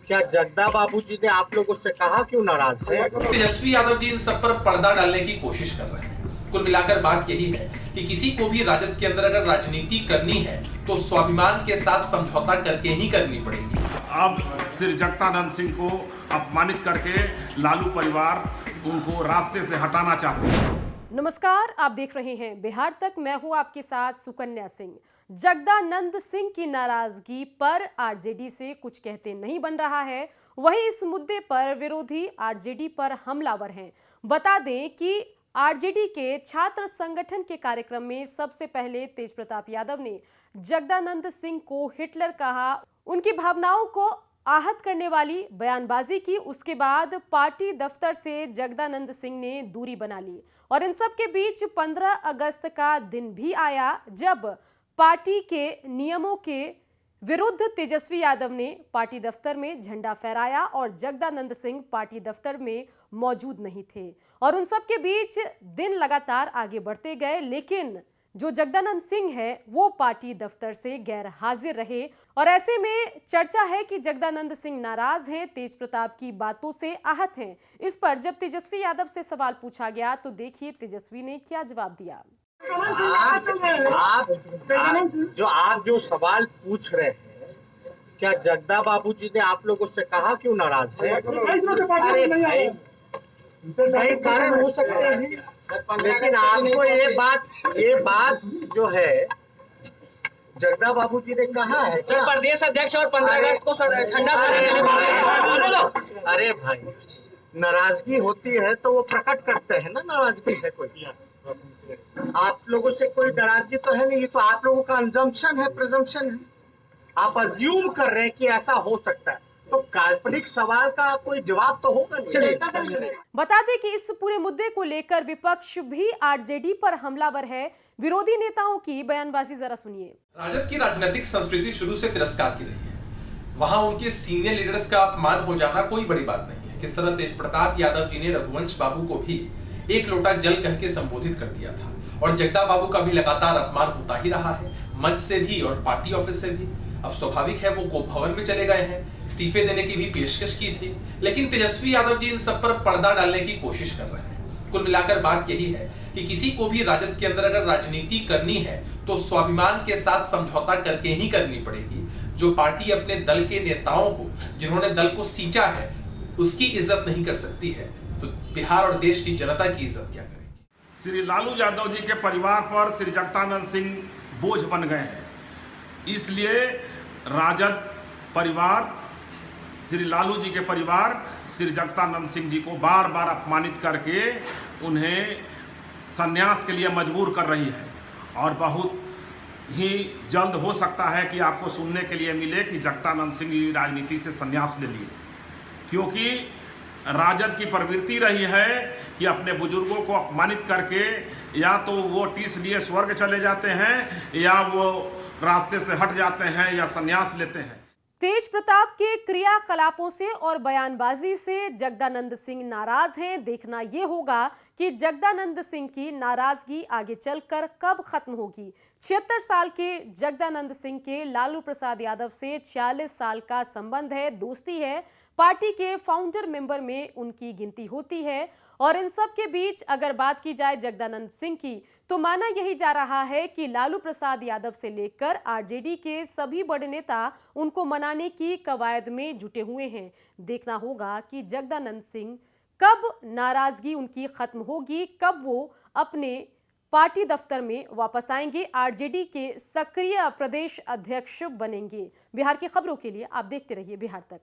क्या जगदा बाबूजी ने आप लोगों से कहा क्यों नाराज है? तेजस्वी यादव जी इन सब पर पर्दा डालने की कोशिश कर रहे हैं। कुल मिलाकर बात यही है कि किसी को भी राजद के अंदर अगर राजनीति करनी है तो स्वाभिमान के साथ समझौता करके ही करनी पड़ेगी। अब श्री जगदानंद सिंह को अपमानित करके लालू परिवार उनको रास्ते से हटाना चाहते हैं। नमस्कार, आप देख रहे हैं बिहार तक। मैं हूं आपके साथ सुकन्या सिंह। जगदानंद सिंह की नाराजगी पर आरजेडी से कुछ कहते नहीं बन रहा है, वहीं इस मुद्दे पर विरोधी आरजेडी पर हमलावर हैं। बता दें कि आरजेडी के छात्र संगठन के कार्यक्रम में सबसे पहले तेज प्रताप यादव ने जगदानंद सिंह को हिटलर कहा, उनकी भावनाओं को आहत करने वाली बयानबाजी की। उसके बाद पार्टी दफ्तर से जगदानंद सिंह ने दूरी बना ली और इन सब के बीच 15 अगस्त का दिन भी आया जब पार्टी के नियमों के विरुद्ध तेजस्वी यादव ने पार्टी दफ्तर में झंडा फहराया और जगदानंद सिंह पार्टी दफ्तर में मौजूद नहीं थे और उन सब के बीच दिन लगातार आगे बढ़ते गए, लेकिन जो जगदानंद सिंह है वो पार्टी दफ्तर से गैर हाजिर रहे और ऐसे में चर्चा है कि जगदानंद सिंह नाराज हैं, तेज प्रताप की बातों से आहत हैं। इस पर जब तेजस्वी यादव से सवाल पूछा गया तो देखिए तेजस्वी ने क्या जवाब दिया। आप जो सवाल पूछ रहे हैं, क्या जगदा बाबूजी ने आप लोगों से कहा क्यों नाराज है? अरे भाई, कई कारण हो सकते हैं, लेकिन आपको ये बात जो है जगदा बाबूजी ने कहा है क्या? प्रदेश अध्यक्ष और 15 अगस्त को झंडा फहराने। अरे भाई, नाराजगी होती है तो वो प्रकट करते हैं ना, नाराजगी है कोई। आप लोगों से कोई नाराजगी तो है नहीं, ये तो आप लोगों का अंजम्पशन है, प्रिजम्पशन है। आप अज्यूम कर रहे हैं कि ऐसा हो सकता है, तो काल्पनिक सवाल का कोई जवाब तो होगा नहीं। बता दें कि इस पूरे मुद्दे को लेकर विपक्ष भी आरजेडी पर हमलावर है। विरोधी नेताओं की बयानबाजी जरा सुनिए। राजद की राजनीतिक संस्कृति शुरू से तिरस्कार की रही है। वहां उनके सीनियर लीडर्स का अपमान हो जाना कोई बड़ी बात नहीं है। किस तरह तेज प्रताप यादव जी ने रघुवंश बाबू को भी एक लोटा जल कह के संबोधित कर दिया था और जगदा बाबू का भी लगातार अपमान होता ही रहा है, मंच से भी और पार्टी ऑफिस से भी। अब स्वाभाविक है वो गोप भवन में चले गए हैं, इस्तीफे देने की भी पेशकश की थी, लेकिन तेजस्वी यादव जी इन सब पर पर्दा डालने की कोशिश कर रहे हैं। कुल मिलाकर बात यही है कि किसी को भी राजद के अंदर अगर राजनीति करनी है तो स्वाभिमान के साथ समझौता करके ही करनी पड़ेगी। जो पार्टी अपने दल के नेताओं को, जिन्होंने दल को सींचा है, उसकी इज्जत नहीं कर सकती है, तो बिहार और देश की जनता की इज्जत क्या करेगी? श्री लालू यादव जी के परिवार पर श्री जगदानंद सिंह बोझ बन गए हैं, इसलिए राजद परिवार, श्री लालू जी के परिवार श्री जगदानंद सिंह जी को बार बार अपमानित करके उन्हें संन्यास के लिए मजबूर कर रही है और बहुत ही जल्द हो सकता है कि आपको सुनने के लिए मिले कि जगदानंद सिंह जी राजनीति से संन्यास ले लिए, क्योंकि राजद की प्रवृत्ति रही है कि अपने बुजुर्गों को अपमानित करके या तो वो टीस लिए स्वर्ग चले जाते हैं या वो रास्ते से हट जाते हैं या संन्यास लेते हैं। तेज प्रताप के क्रियाकलापों से और बयानबाजी से जगदानंद सिंह नाराज हैं। देखना यह होगा कि जगदानंद सिंह की नाराजगी आगे चलकर कब खत्म होगी। 76 साल के जगदानंद सिंह के लालू प्रसाद यादव से 46 साल का संबंध है, दोस्ती है। पार्टी के फाउंडर मेंबर में उनकी गिनती होती है और इन सब के बीच अगर बात की जाए जगदानंद सिंह की, तो माना यही जा रहा है कि लालू प्रसाद यादव से लेकर आरजेडी के सभी बड़े नेता उनको मनाने की कवायद में जुटे हुए हैं। देखना होगा कि जगदानंद सिंह कब नाराजगी उनकी खत्म होगी, कब वो अपने पार्टी दफ्तर में वापस आएंगे, आरजेडी के सक्रिय प्रदेश अध्यक्ष बनेंगे। बिहार की खबरों के लिए आप देखते रहिए बिहार तक।